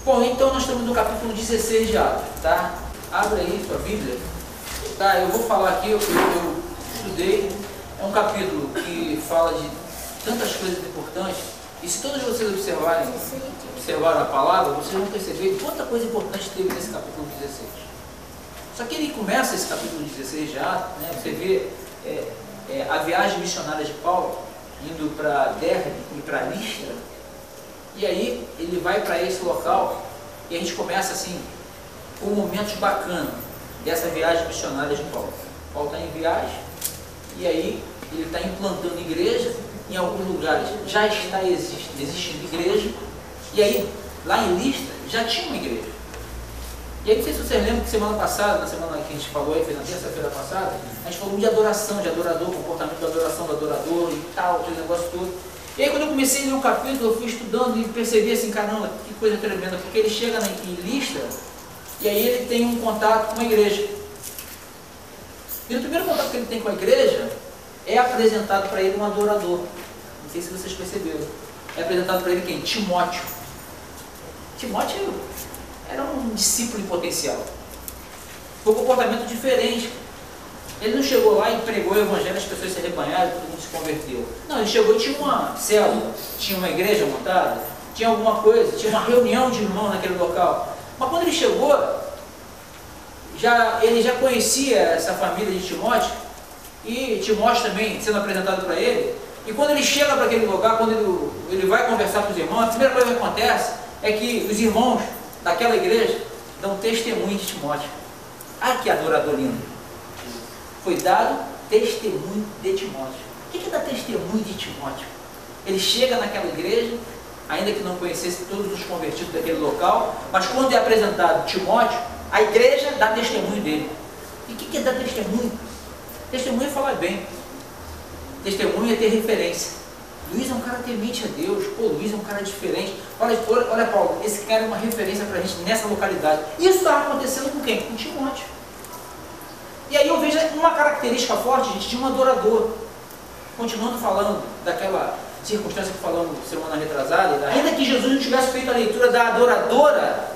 Bom, então nós estamos no capítulo 16 de Atos, tá? Abre aí sua Bíblia. Tá, eu vou falar aqui, eu estudei, é um capítulo que fala de tantas coisas importantes, e se todos vocês observaram a palavra, vocês vão perceber quanta coisa importante teve nesse capítulo 16. Só que ele começa esse capítulo 16 de Atos, né? Você vê a viagem missionária de Paulo, indo para Derbe e para Listra, e aí ele vai para esse local, e a gente começa assim, com momentos bacanas dessa viagem missionária de Paulo. Paulo está em viagem, e aí ele está implantando igreja, em alguns lugares já está existindo igreja, e aí lá em Listra já tinha uma igreja. E aí não sei se vocês lembram que semana passada, na semana que a gente falou aí, foi na terça-feira passada, a gente falou de adoração, de adorador, comportamento da adoração do adorador e tal, aquele negócio todo. E aí quando eu comecei a ler o capítulo, eu fui estudando e percebi assim, caramba, que coisa tremenda, porque ele chega em Listra, e aí ele tem um contato com a igreja. E no primeiro contato que ele tem com a igreja, é apresentado para ele um adorador. Não sei se vocês perceberam. É apresentado para ele quem? Timóteo. Timóteo era um discípulo em potencial. Foi um comportamento diferente. Ele não chegou lá e pregou o evangelho, as pessoas se arrebanharam, todo mundo se converteu. Não, ele chegou e tinha uma célula, tinha uma igreja montada, tinha alguma coisa, tinha uma reunião de irmãos naquele local. Mas quando ele chegou, ele já conhecia essa família de Timóteo, e Timóteo também sendo apresentado para ele. E quando ele chega para aquele lugar, quando ele vai conversar com os irmãos, a primeira coisa que acontece é que os irmãos daquela igreja dão testemunho de Timóteo. Ah, que adorador lindo! Foi dado testemunho de Timóteo. O que é dar testemunho de Timóteo? Ele chega naquela igreja, ainda que não conhecesse todos os convertidos daquele local, mas quando é apresentado Timóteo, a igreja dá testemunho dele. E o que é dar testemunho? Testemunho é falar bem. Testemunho é ter referência. Luiz é um cara temente a Deus. Pô, Luiz é um cara diferente. Olha Paulo, esse cara é uma referência para a gente nessa localidade. Isso estava acontecendo com quem? Com Timóteo. E aí eu vejo uma característica forte, gente, de um adorador. Continuando falando daquela circunstância que falamos semana retrasada, ainda que Jesus não tivesse feito a leitura da adoradora,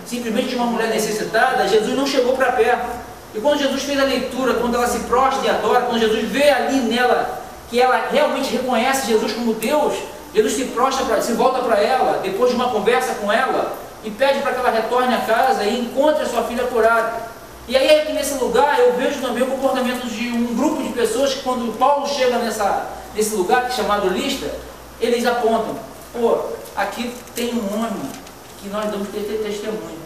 simplesmente de uma mulher necessitada, Jesus não chegou para perto. E quando Jesus fez a leitura, quando ela se prostra e adora, quando Jesus vê ali nela que ela realmente reconhece Jesus como Deus, Jesus se prostra, se volta para ela, depois de uma conversa com ela, e pede para que ela retorne a casa e encontre a sua filha curada. E aí aqui nesse lugar eu vejo também o comportamento de um grupo de pessoas que quando Paulo chega nesse lugar chamado Listra, eles apontam, pô, aqui tem um homem que nós vamos ter testemunho.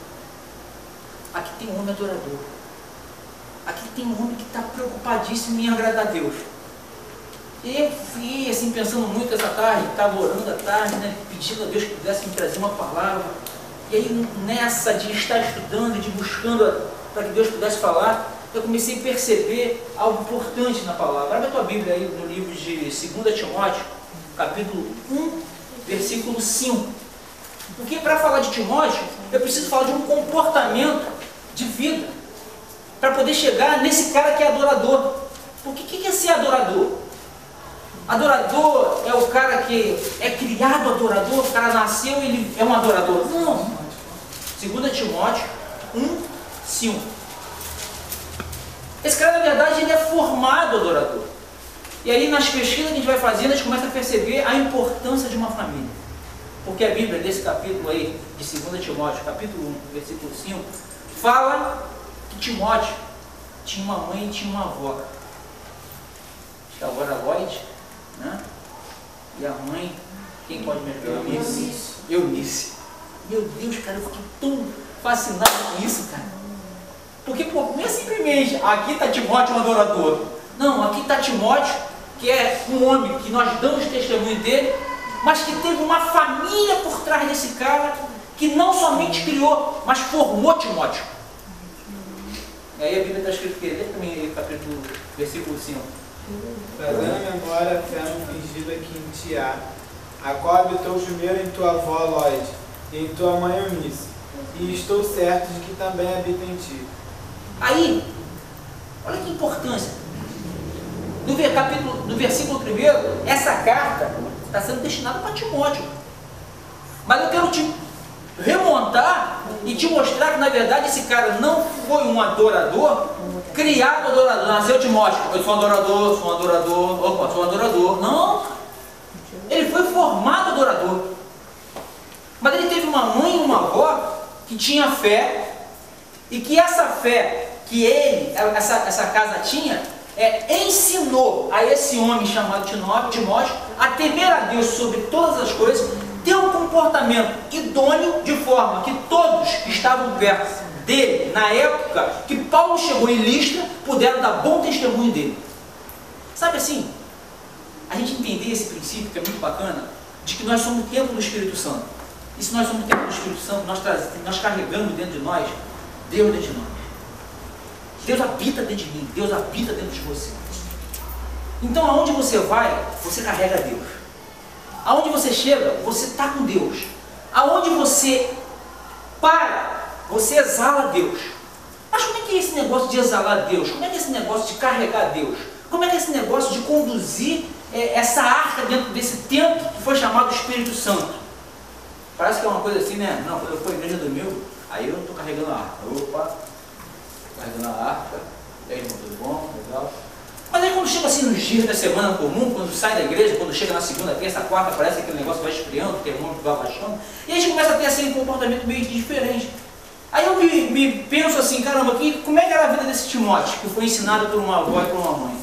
Aqui tem um homem adorador. Aqui tem um homem que está preocupadíssimo em agradar a Deus. E eu fui assim pensando muito essa tarde, estava orando à tarde, né, pedindo a Deus que pudesse me trazer uma palavra. E aí nessa de estar estudando e de buscando para que Deus pudesse falar, eu comecei a perceber algo importante na palavra. Abre a tua Bíblia aí no livro de 2 Timóteo, capítulo 1, versículo 5. Porque para falar de Timóteo, eu preciso falar de um comportamento de vida, para poder chegar nesse cara que é adorador. Porque o que é ser adorador? Adorador é o cara que é criado adorador, o cara nasceu e ele é um adorador. Não. 2 Timóteo 1, 5. Esse cara, na verdade, ele é formado adorador. E aí, nas pesquisas que a gente vai fazendo, a gente começa a perceber a importância de uma família. Porque a Bíblia, nesse capítulo aí, de 2 Timóteo, capítulo 1, versículo 5, fala que Timóteo tinha uma mãe e tinha uma avó. Acho que a avó era Lloyd, né? E a mãe, quem pode me ajudar? Eunice. Meu Deus, cara, eu fiquei tão fascinado com isso, cara. Porque, pô, não é simplesmente, aqui está Timóteo, um adorador. Não, aqui está Timóteo, que é um homem que nós damos testemunho dele, mas que teve uma família por trás desse cara, que não somente criou, mas formou Timóteo. E aí a Bíblia está escrito que lê também aí, capítulo, versículo 5. Trazendo a memória a fé não fingida que em ti há, a qual habitou primeiro em tua avó Lloyd e em tua mãe Eunice, e estou certo de que também habita em ti. Aí, olha que importância. No versículo 1, essa carta está sendo destinada para Timóteo. Mas eu quero remontar e te mostrar que na verdade esse cara não foi um adorador, criado adorador, nasceu Timóteo, eu sou um adorador, opa, sou um adorador. Não, ele foi formado adorador. Mas ele teve uma mãe e uma avó que tinha fé, e que essa fé que essa casa tinha, ensinou a esse homem chamado Timóteo a temer a Deus sobre todas as coisas, ter um comportamento idôneo, de forma que todos que estavam perto dele, na época que Paulo chegou em Listra, puderam dar bom testemunho dele. Sabe assim, a gente entender esse princípio, que é muito bacana, de que nós somos o templo do Espírito Santo. E se nós somos o templo do Espírito Santo, nós carregamos dentro de nós Deus dentro de nós. Deus habita dentro de mim, Deus habita dentro de você. Então aonde você vai, você carrega Deus. Aonde você chega, você está com Deus. Aonde você para, você exala Deus. Mas como é que é esse negócio de exalar Deus? Como é que é esse negócio de carregar Deus? Como é que é esse negócio de conduzir essa arca dentro desse templo que foi chamado Espírito Santo? Parece que é uma coisa assim, né? Não, quando eu for à igreja domingo, aí eu estou carregando a arca. Opa, carregando a arca. E aí, irmão, tudo bom? Legal. Mas aí quando chega assim nos dias da semana comum, quando sai da igreja, quando chega na segunda, terça, quarta, parece que aquele negócio vai esfriando, o termômetro vai baixando, e a gente começa a ter assim um comportamento meio que diferente. Aí eu me penso assim, caramba, como é que era a vida desse Timóteo, que foi ensinado por uma avó e por uma mãe?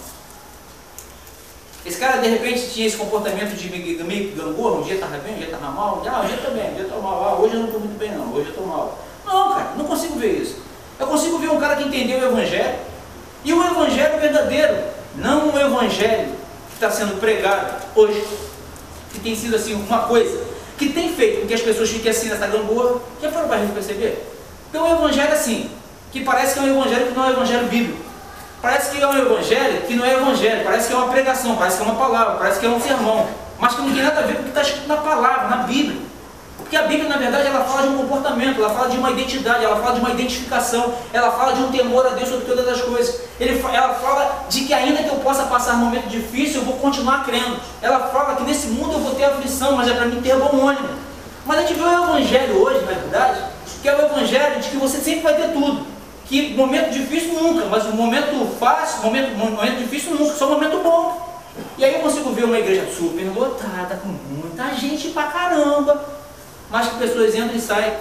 Esse cara de repente tinha esse comportamento de meio que gangorra, um dia estava bem, um dia estava mal, um dia estou bem, um dia estou mal, hoje eu não estou muito bem não, hoje eu estou mal. Não, cara, não consigo ver isso. Eu consigo ver um cara que entendeu o Evangelho, e o Evangelho verdadeiro, não o Evangelho que está sendo pregado hoje, que tem sido assim uma coisa, que tem feito com que as pessoas fiquem assim nessa gangorra. Já foram para a gente perceber? Então o Evangelho assim, que parece que é um Evangelho que não é um Evangelho bíblico. Parece que é um Evangelho que não é Evangelho, parece que é uma pregação, parece que é uma palavra, parece que é um sermão, mas que não tem nada a ver com o que está escrito na palavra, na Bíblia. Porque a Bíblia, na verdade, ela fala de um comportamento, ela fala de uma identidade, ela fala de uma identificação, ela fala de um temor a Deus sobre todas as coisas. Ela fala de que ainda que eu possa passar um momento difícil, eu vou continuar crendo. Ela fala que nesse mundo eu vou ter aflição, mas é para mim ter bom ânimo. Mas a gente vê o Evangelho hoje, na verdade, que é o Evangelho de que você sempre vai ter tudo. Que momento difícil nunca, mas o momento fácil, momento difícil nunca, só momento bom. E aí eu consigo ver uma igreja super lotada, com muita gente pra caramba, mas que pessoas entram e saem,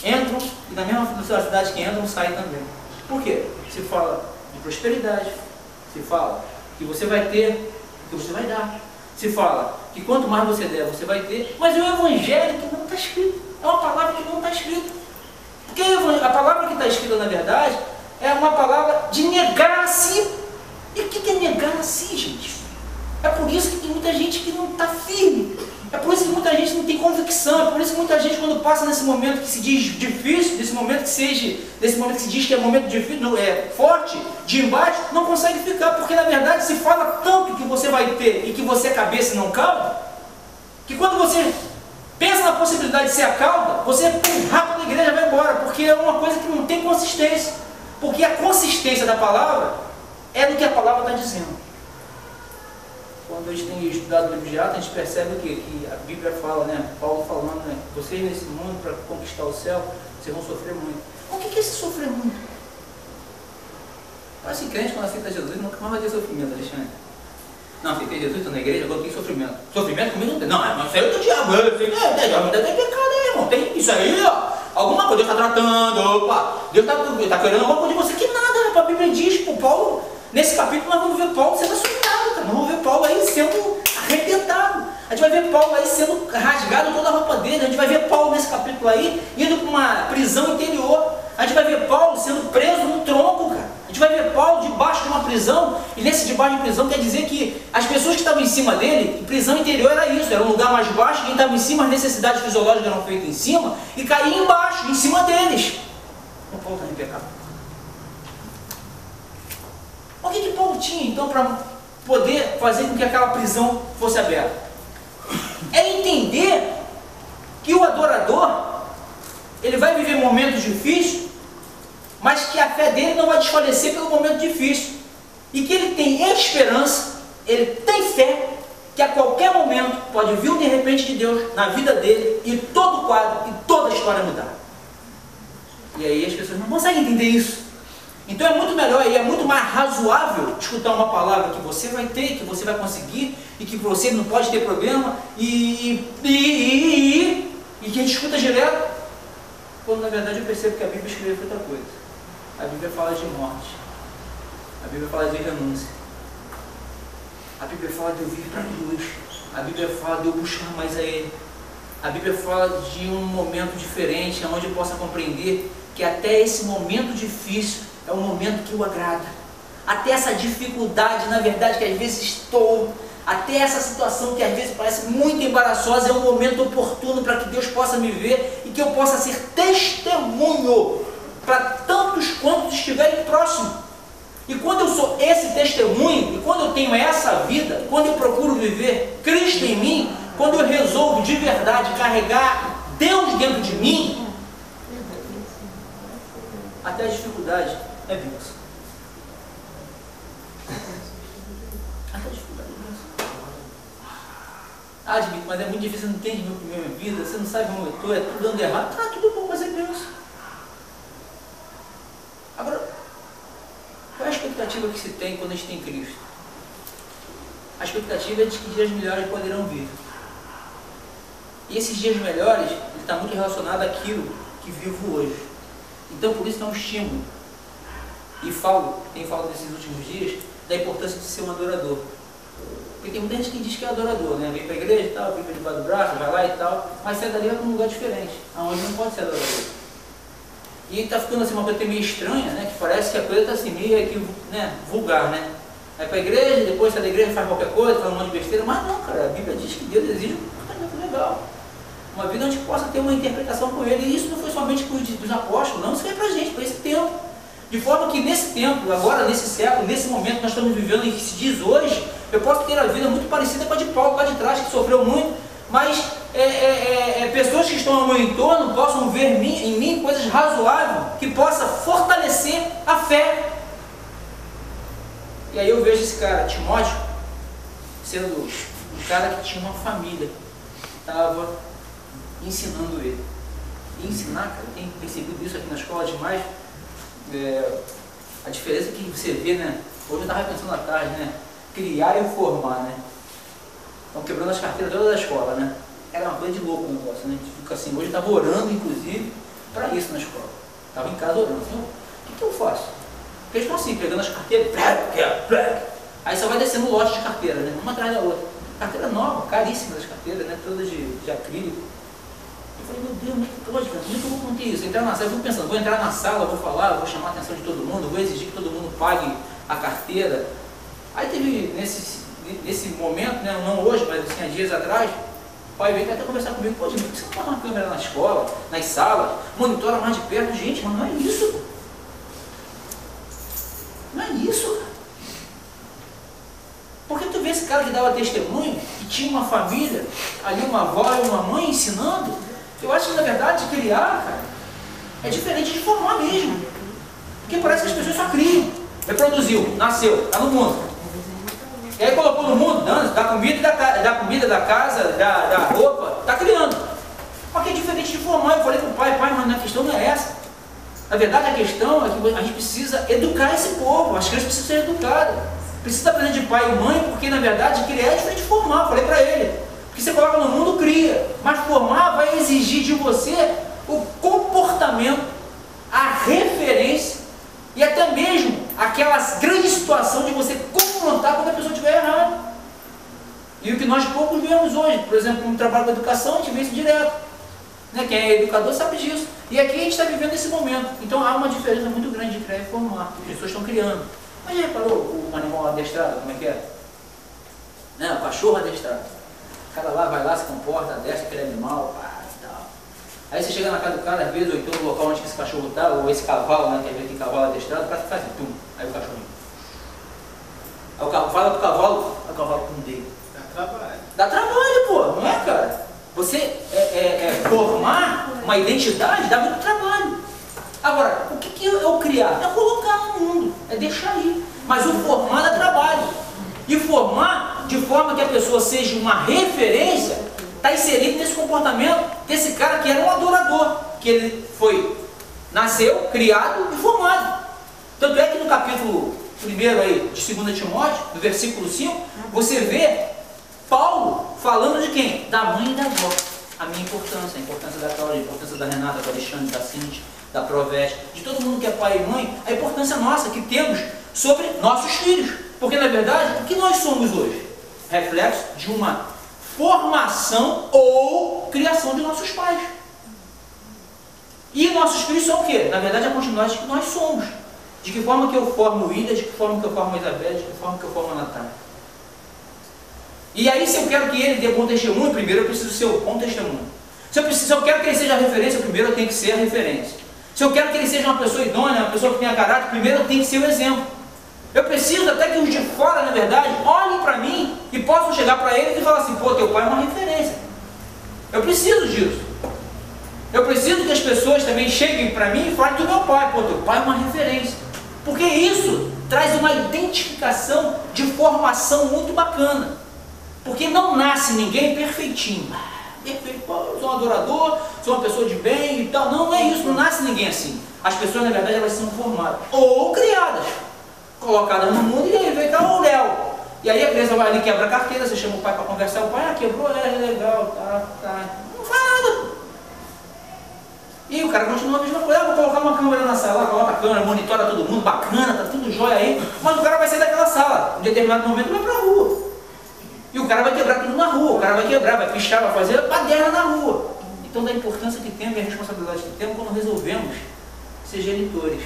entram, e na mesma cidade que entram, saem também. Por quê? Se fala de prosperidade, se fala que você vai ter, que você vai dar, se fala que quanto mais você der, você vai ter, mas é um Evangelho que não está escrito, é uma palavra que não está escrita. Porque a palavra que está escrita, na verdade, é uma palavra de negar a si. E o que é negar a si, gente? É por isso que tem muita gente que não está firme. É por isso que muita gente não tem convicção. É por isso que muita gente, quando passa nesse momento que se diz difícil, desse momento que se diz que é momento difícil, forte, de embate, não consegue ficar. Porque, na verdade, se fala tanto que você vai ter e que você é cabeça e não cauda, que quando você pensa na possibilidade de ser a cauda, você rápido da igreja vai embora, porque é uma coisa que não tem consistência. Porque a consistência da palavra é no que a palavra está dizendo. Quando a gente tem estudado o livro de Atos, a gente percebe que a Bíblia fala, né? Paulo falando, né? Vocês nesse mundo, para conquistar o céu, vocês vão sofrer muito. O que é esse sofrer muito? Parece que crente, quando aceita Jesus, nunca mais vai ter sofrimento, Alexandre. Não, aceitei Jesus, estou na igreja, agora tem sofrimento. Sofrimento comigo não tem. Não, mas isso aí é do diabo. Diabo tem pecado aí, irmão. Tem isso aí, ó. Alguma coisa Deus está tratando, opa. Deus está querendo alguma coisa de você. Que nada, a Bíblia diz, pô, Paulo, nesse capítulo nós vamos ver Paulo sendo açoitado, cara. Nós vamos ver Paulo aí sendo arrebentado. A gente vai ver Paulo aí sendo rasgado toda a roupa dele. A gente vai ver Paulo nesse capítulo aí, indo para uma prisão interior. A gente vai ver Paulo sendo preso num tronco, cara. A gente vai ver Paulo debaixo de uma prisão, e nesse debaixo de prisão quer dizer que as pessoas que estavam em cima dele, prisão interior era isso, era um lugar mais baixo, quem estava em cima, as necessidades fisiológicas eram feitas em cima, e caía embaixo, em cima deles. O Paulo está em pecado. O que Paulo tinha então para poder fazer com que aquela prisão fosse aberta? É entender que o adorador, ele vai viver momentos difíceis, mas que a fé dele não vai desfalecer pelo momento difícil, e que ele tem esperança, ele tem fé, que a qualquer momento pode vir um de repente de Deus na vida dele e todo o quadro e toda a história mudar. E aí as pessoas não conseguem entender isso. Então é muito melhor e é muito mais razoável escutar uma palavra que você vai ter, que você vai conseguir e que você não pode ter problema e que a gente escuta direto, quando na verdade eu percebo que a Bíblia escreveu outra coisa. A Bíblia fala de morte, a Bíblia fala de renúncia, a Bíblia fala de eu vir para a cruz, a Bíblia fala de eu buscar mais a Ele, a Bíblia fala de um momento diferente, onde eu possa compreender que até esse momento difícil é um momento que o agrada. Até essa dificuldade, na verdade, que às vezes estou, até essa situação que às vezes parece muito embaraçosa, é um momento oportuno para que Deus possa me ver e que eu possa ser testemunho para tantos quantos estiverem próximos. E quando eu sou esse testemunho, e quando eu tenho essa vida, quando eu procuro viver Cristo em mim, quando eu resolvo de verdade carregar Deus dentro de mim, até a dificuldade é bênção. Até a dificuldade é bênção. Ah, Dmitry, mas é muito difícil, você não entende minha vida, você não sabe como eu estou, é tudo dando errado. Ah, tudo bom, mas é bênção. Agora, qual é a expectativa que se tem quando a gente tem Cristo? A expectativa é de que dias melhores poderão vir. E esses dias melhores, ele está muito relacionado àquilo que vivo hoje. Então, por isso é um estímulo. E tenho falado nesses últimos dias, da importância de ser um adorador. Porque tem muita gente que diz que é adorador, né? Vem para a igreja e tal, vem para debaixo do braço, vai lá e tal, mas sai dali para um lugar diferente, aonde não pode ser adorador. E está ficando assim uma coisa meio estranha, né? Que parece que a coisa está assim, meio né? Vulgar, né? Vai para a igreja, depois sai da igreja, faz qualquer coisa, faz um monte de besteira, mas não, cara, a Bíblia diz que Deus exige um comportamento legal. Uma vida onde possa ter uma interpretação com Ele. E isso não foi somente para os apóstolos, não, isso foi para a gente, para esse tempo. De forma que nesse tempo, agora, nesse século, nesse momento que nós estamos vivendo e que se diz hoje, eu posso ter a vida muito parecida com a de Paulo, lá de trás, que sofreu muito, mas pessoas que estão ao meu entorno possam ver em mim coisas razoáveis, que possa fortalecer a fé. E aí eu vejo esse cara, Timóteo, sendo um cara que tinha uma família, estava ensinando ele. E ensinar, cara, tem percebido isso aqui na escola demais. A diferença que você vê, né? Hoje eu estava pensando à tarde, né? Criar e formar, né? Estão quebrando as carteiras todas da escola, né? Era uma coisa de louco o negócio, né? A gente fica assim, hoje eu estava orando, inclusive, para isso na escola. Estava em casa orando. Assim, o que eu faço? Porque eles estão assim, pegando as carteiras, aí só vai descendo um lote de carteira, né? Uma atrás da outra. Carteira nova, caríssima das carteiras, né? Todas de acrílico. Eu falei, meu Deus, como é que pode, cara? Como é que eu vou conter isso? Entrar na sala, eu fico pensando, vou entrar na sala, vou falar, vou chamar a atenção de todo mundo, vou exigir que todo mundo pague a carteira. Aí teve, nesse momento, né, não hoje, mas assim, há dias atrás, o pai veio até conversar comigo, pô, Dmitry, por que você não bota uma câmera na escola, nas salas, monitora mais de perto? Gente, mas não é isso. Não é isso, cara. Porque tu vê esse cara que dava testemunho, que tinha uma família, ali uma avó e uma mãe ensinando. Eu acho que na verdade criar, cara, é diferente de formar mesmo. Porque parece que as pessoas só criam. Reproduziu, nasceu, está no mundo. E aí colocou no mundo, da comida, da casa, da roupa, está criando. Só que é diferente de formar. Eu falei com o pai, mas a questão não é essa. Na verdade a questão é que a gente precisa educar esse povo, as crianças precisam ser educadas. Precisa aprender de pai e mãe, porque na verdade criar é diferente de formar. Eu falei para ele. Porque você coloca no mundo, cria. Mas formar vai exigir de você o comportamento, a referência e até mesmo aquela grande situação de você confrontar quando a pessoa estiver errada. E o que nós poucos vemos hoje, por exemplo, no trabalho da educação, a gente vê isso direto. Né? Quem é educador sabe disso. E aqui a gente está vivendo esse momento. Então há uma diferença muito grande de criar e formar. As pessoas estão criando. Mas já reparou o animal adestrado, como é que é? Né? O cachorro adestrado. O cara lá vai lá, se comporta, adestra aquele animal, pá, e tal. Aí você chega na casa do cara, às vezes, ou então no local onde esse cachorro está, ou esse cavalo, né, que às vezes tem cavalo adestrado, o cara faz assim, tum, aí o cachorrinho. Aí o cavalo fala pro cavalo, aí o cavalo pum dele. Dá trabalho. Dá trabalho, pô, não é, cara? Você formar uma identidade dá muito trabalho. Agora, o que é o criar? É colocar no mundo, é deixar aí. Mas o formar dá trabalho. E formar de forma que a pessoa seja uma referência, está inserido nesse comportamento desse cara que era um adorador, que ele nasceu, criado e formado. Tanto é que no capítulo 1 aí, de 2 Timóteo, no versículo 5, você vê Paulo falando de quem? Da mãe e da avó. A importância da Cláudia, a importância da Renata, do Alexandre, da Cintia, da Provete, de todo mundo que é pai e mãe, a importância nossa que temos sobre nossos filhos. Porque, na verdade, o que nós somos hoje? Reflexo de uma formação ou criação de nossos pais. E nossos filhos são o quê? Na verdade, a continuidade que nós somos. De que forma que eu formo o William, de que forma que eu formo a Isabel, de que forma que eu formo a Natália. E aí, se eu quero que ele dê bom testemunho, primeiro eu preciso ser o bom testemunho. Se eu quero que ele seja a referência, primeiro eu tenho que ser a referência. Se eu quero que ele seja uma pessoa idônea, uma pessoa que tenha caráter, primeiro eu tenho que ser o exemplo. Eu preciso até que os de fora, na verdade, olhem para mim e possam chegar para eles e falar assim, pô, teu pai é uma referência. Eu preciso disso. Eu preciso que as pessoas também cheguem para mim e falem do meu pai, pô, teu pai é uma referência. Porque isso traz uma identificação de formação muito bacana. Porque não nasce ninguém perfeitinho. Perfeito, pô, eu sou um adorador, sou uma pessoa de bem e tal. Não, não é isso, não nasce ninguém assim. As pessoas, na verdade, elas são formadas ou criadas, colocadas no mundo, e aí vem cá o Léo. E aí a criança vai ali, quebra a carteira, você chama o pai para conversar, o pai, quebrou, legal, tá. Não faz nada. E o cara continua a mesma coisa, vou colocar uma câmera na sala, coloca a câmera, monitora todo mundo, bacana, tá tudo jóia aí, mas o cara vai sair daquela sala, em determinado momento vai pra rua. E o cara vai quebrar tudo na rua, o cara vai quebrar, vai pichar, vai fazer baderna na rua. Então da importância que temos e a responsabilidade que temos quando resolvemos ser genitores.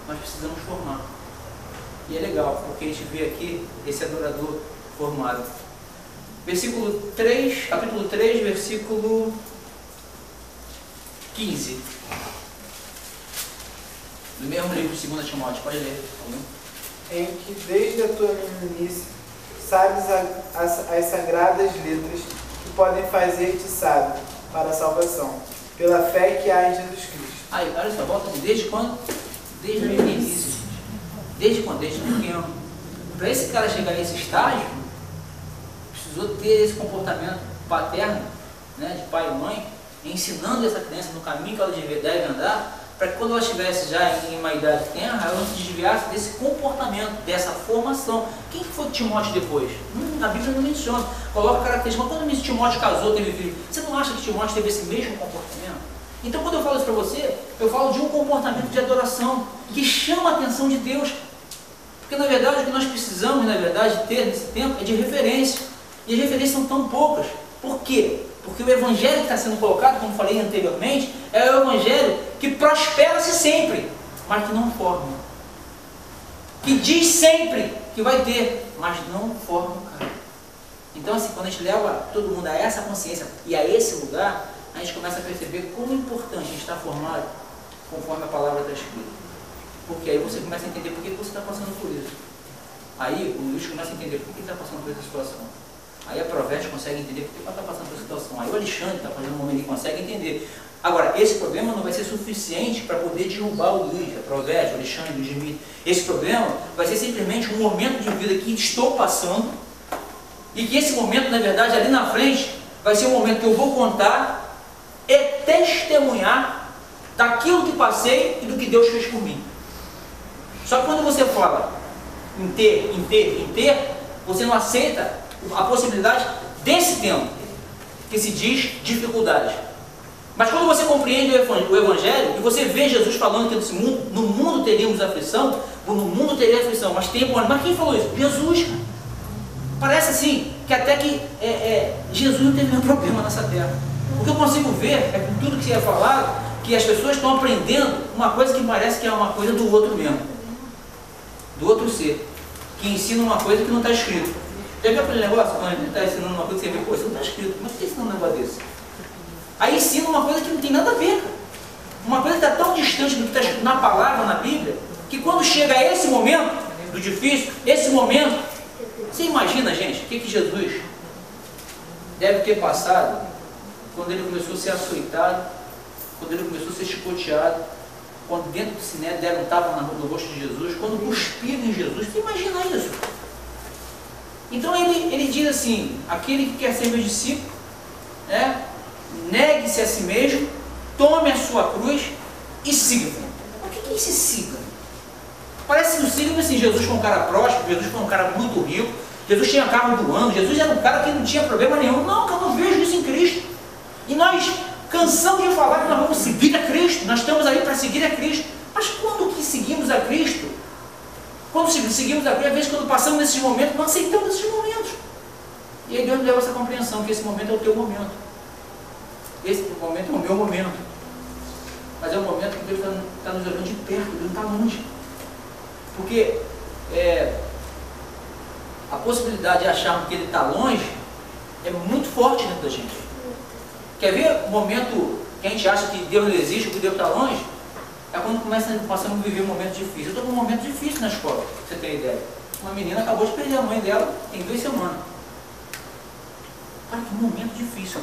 Nós precisamos formar. E é legal, porque a gente vê aqui esse adorador formado. Versículo 3, capítulo 3, versículo 15. Do mesmo livro de 2 Timóteo, pode ler. Em que desde a tua meninice sabes as sagradas letras que podem fazer-te sábio para a salvação, pela fé que há em Jesus Cristo. Aí, olha só, volta aqui. Desde quando? Desde a meninice. Desde quando? Desde pequeno. Para esse cara chegar nesse estágio, precisou ter esse comportamento paterno, né, de pai e mãe, ensinando essa criança no caminho que ela deve andar, para que quando ela estivesse já em uma idade tenra, ela não se desviasse desse comportamento, dessa formação. Quem foi Timóteo depois? A Bíblia não menciona. Coloca características. Mas quando Timóteo casou, teve filho, você não acha que Timóteo teve esse mesmo comportamento? Então quando eu falo isso para você, eu falo de um comportamento de adoração, que chama a atenção de Deus. Porque na verdade o que nós precisamos, na verdade, ter nesse tempo é de referência. E as referências são tão poucas. Por quê? Porque o evangelho que está sendo colocado, como falei anteriormente, é o evangelho que prospera-se sempre, mas que não forma. Que diz sempre que vai ter, mas não forma o cara. Então assim, quando a gente leva todo mundo a essa consciência e a esse lugar, a gente começa a perceber como é importante a gente estar formado conforme a palavra está escrita. Porque aí você começa a entender por que você está passando por isso. Aí o Luiz começa a entender por que ele está passando por essa situação. Aí a Provete consegue entender por que ela está passando por essa situação. Aí o Alexandre está fazendo um momento e consegue entender. Agora, esse problema não vai ser suficiente para poder derrubar o Luiz, a Provete, o Alexandre, o Luiz. Esse problema vai ser simplesmente um momento de vida que estou passando e que esse momento, na verdade, ali na frente, vai ser um momento que eu vou contar e testemunhar daquilo que passei e do que Deus fez por mim. Só que quando você fala em ter, você não aceita a possibilidade desse tempo, que se diz dificuldade. Mas quando você compreende o Evangelho, e você vê Jesus falando que no mundo teríamos aflição, no mundo teria aflição, mas tem bom. Mas quem falou isso? Jesus. Parece assim, que até que Jesus não teve nenhum problema nessa terra. O que eu consigo ver, com tudo que você ia falar, que as pessoas estão aprendendo uma coisa que parece que é uma coisa do outro mesmo. Do outro ser. Que ensina uma coisa que não está escrito. Já viu aquele negócio, quando a gente está ensinando uma coisa, você vê, pô, isso não está escrito, mas por que ensina um negócio desse? Aí ensina uma coisa que não tem nada a ver, cara. Uma coisa que está tão distante do que está escrito na palavra, na Bíblia, que quando chega esse momento do difícil, esse momento, você imagina, gente, o que Jesus deve ter passado quando ele começou a ser açoitado, quando ele começou a ser chicoteado, quando dentro do sinédrio deram um tapa no rosto de Jesus, quando cuspiram em Jesus. Você imagina isso? Então ele diz assim, aquele que quer ser meu discípulo, né, negue-se a si mesmo, tome a sua cruz e siga-me. O que é esse siga? Parece que o siga-me assim, Jesus foi um cara próspero, Jesus foi um cara muito rico, Jesus tinha carro do ano, Jesus era um cara que não tinha problema nenhum. Não, que eu não vejo isso em Cristo. E nós cansamos de falar que nós vamos seguir a Cristo, nós estamos aí para seguir a Cristo. Mas quando que seguimos a Cristo? Quando seguimos a Cristo, às vezes quando passamos nesses momentos, não aceitamos esses momentos. E aí Deus nos leva essa compreensão, que esse momento é o teu momento. Esse momento é o meu momento. Mas é um momento que Deus está nos olhando de perto, Deus não está longe. Porque a possibilidade de acharmos que Ele está longe é muito forte dentro da gente. Quer ver o momento que a gente acha que Deus não existe, ou que Deus está longe? É quando passamos a viver um momento difícil. Eu estou com um momento difícil na escola, pra você ter ideia. Uma menina acabou de perder a mãe dela em 2 semanas. Cara, que momento difícil.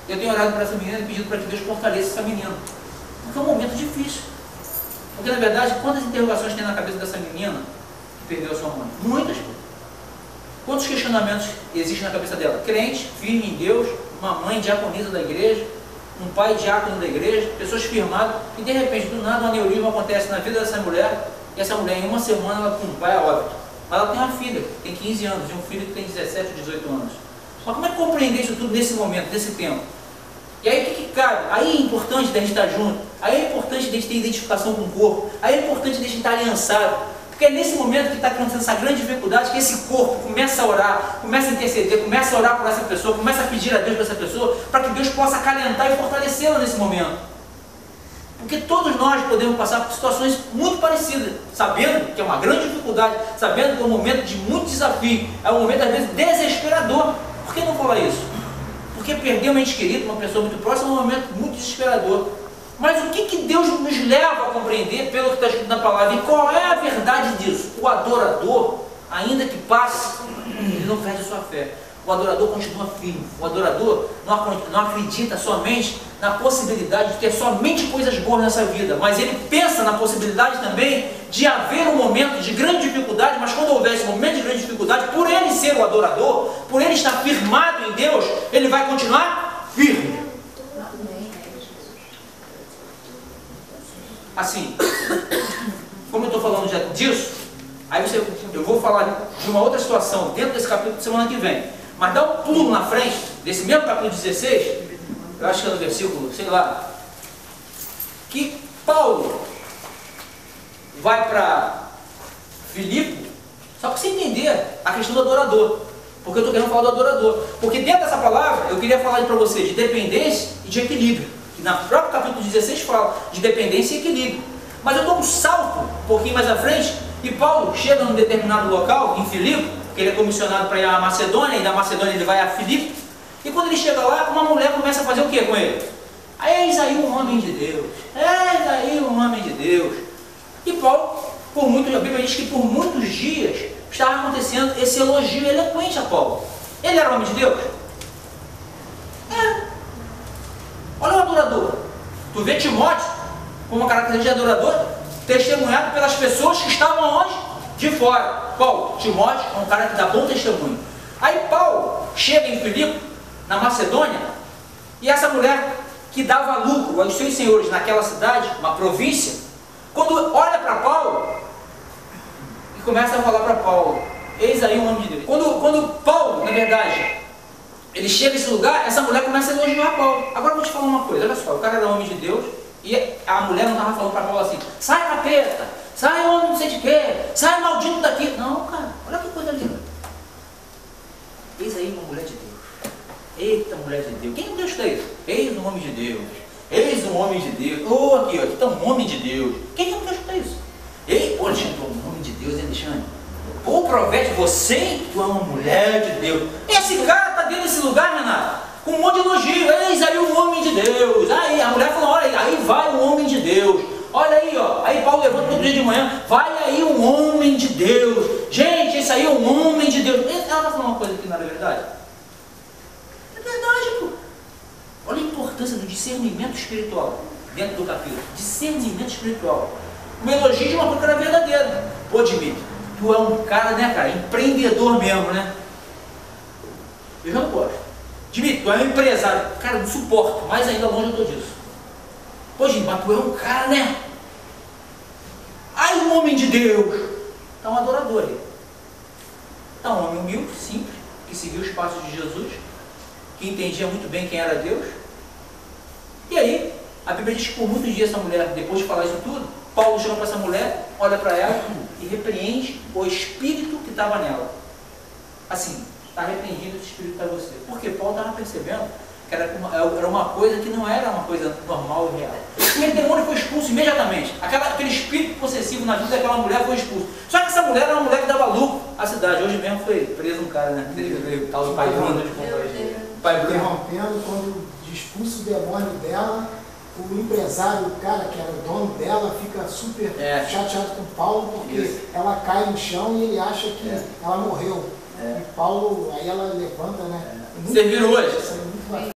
Eu tenho orado para essa menina e pedido para que Deus fortaleça essa menina. Porque é um momento difícil. Porque, na verdade, quantas interrogações tem na cabeça dessa menina que perdeu a sua mãe? Muitas. Quantos questionamentos existem na cabeça dela? Crente, firme em Deus, uma mãe diaconisa da igreja, um pai diácono da igreja, pessoas firmadas, e de repente, do nada, um aneurisma acontece na vida dessa mulher, e essa mulher, em uma semana, ela vai a óbito. Mas ela tem uma filha, que tem 15 anos, e um filho que tem 17, 18 anos. Mas como é que compreender isso tudo nesse momento, nesse tempo? E aí o que cabe? Aí é importante da gente estar junto, aí é importante da gente ter identificação com o corpo, aí é importante da gente estar aliançado, porque é nesse momento que está acontecendo essa grande dificuldade que esse corpo começa a orar, começa a interceder, começa a orar por essa pessoa, começa a pedir a Deus para essa pessoa, para que Deus possa acalentar e fortalecê-la nesse momento. Porque todos nós podemos passar por situações muito parecidas, sabendo que é uma grande dificuldade, sabendo que é um momento de muito desafio, é um momento às vezes desesperador. Por que não falar isso? Porque perder um ente querido, uma pessoa muito próxima, é um momento muito desesperador. Mas o que Deus nos leva a compreender pelo que está escrito na palavra? E qual é a verdade disso? O adorador, ainda que passe, ele não perde a sua fé. O adorador continua firme. O adorador não acredita somente na possibilidade de ter somente coisas boas nessa vida, mas ele pensa na possibilidade também de haver um momento de grande dificuldade, mas quando houver esse momento de grande dificuldade, por ele ser o adorador, por ele estar firmado em Deus, ele vai continuar firme. Assim, como eu estou falando já disso, aí eu vou falar de uma outra situação dentro desse capítulo de semana que vem. Mas dá um pulo na frente, desse mesmo capítulo 16, eu acho que é no versículo, sei lá, que Paulo vai para Filipe, só para você entender a questão do adorador. Porque eu estou querendo falar do adorador. Porque dentro dessa palavra, eu queria falar para você de dependência e de equilíbrio. Que no próprio capítulo 16 fala de dependência e equilíbrio. Mas eu dou um salto um pouquinho mais à frente, e Paulo chega num determinado local, em Filipe, que ele é comissionado para ir à Macedônia, e da Macedônia ele vai a Filipe, e quando ele chega lá, uma mulher começa a fazer o que com ele? Eis aí um homem de Deus, eis aí um homem de Deus. E Paulo, a Bíblia diz que por muitos dias estava acontecendo esse elogio eloquente a Paulo. Ele era homem de Deus? Era. Olha o adorador. Tu vê Timóteo como uma característica de adorador, testemunhado pelas pessoas que estavam onde? De fora. Paulo, Timóteo é um cara que dá bom testemunho. Aí Paulo chega em Filipe, na Macedônia, e essa mulher que dava lucro aos seus senhores naquela cidade, uma província, quando olha para Paulo e começa a falar para Paulo, eis aí um homem de Deus. Quando Paulo, na verdade, ele chega nesse lugar, essa mulher começa a elogiar Paulo. Agora eu vou te falar uma coisa, olha só, o cara era homem de Deus, e a mulher não estava falando para Paulo assim, sai capeta, sai homem não sei de quê, sai maldito daqui. Não, cara, olha que coisa linda. Eis aí uma mulher de Deus. Eita, mulher de Deus. Quem não deixa isso? Eis um homem de Deus. Eis um homem de Deus. Oh, aqui está um homem de Deus. Quem não deixa isso? Ei, pô, Alexandre, tu é um homem de Deus, hein, Alexandre? Pô, Provete, você, tu é uma mulher de Deus. Esse cara está dentro desse lugar, Renato, com um monte de elogio. Eis aí um homem de Deus. Aí a mulher falou, olha aí vai um homem de Deus. Olha aí, ó. Aí Paulo levanta todo dia de manhã, vai aí um homem de Deus. Gente, esse aí é um homem de Deus. Ela está falando uma coisa que não era verdade? É verdade, pô. Olha a importância do discernimento espiritual dentro do capítulo. Discernimento espiritual. Um elogio de uma coisa que era verdadeira. Pô, Dimitri, tu é um cara, né, cara, empreendedor mesmo, né? Eu já não gosto. Dmitry, tu é um empresário. Cara, eu não suporto, mais ainda longe eu tô disso. Pô, gente, mas tu é um cara, né? Ai, um homem de Deus. Tá um adorador aí. Tá um homem humilde, simples, que seguiu os passos de Jesus, que entendia muito bem quem era Deus. E aí, a Bíblia diz que por muitos dias essa mulher, depois de falar isso tudo, Paulo chama para essa mulher, olha para ela e repreende o espírito que estava nela. Assim, está repreendido esse espírito para você. Porque Paulo estava percebendo que era uma coisa que não era uma coisa normal e real. Aquele demônio foi expulso imediatamente. Aquele espírito possessivo na vida daquela mulher foi expulso. Só que essa mulher era uma mulher que dava lucro à cidade. Hoje mesmo foi preso um cara, né? O tal do pai Bruno de companhia. Pai Bruno. Interrompendo, quando expulsa o demônio dela, o empresário, o cara que era o dono dela, fica super chateado com Paulo, porque ela cai no chão e ele acha que ela morreu. E Paulo, aí ela levanta, né? Você viu hoje?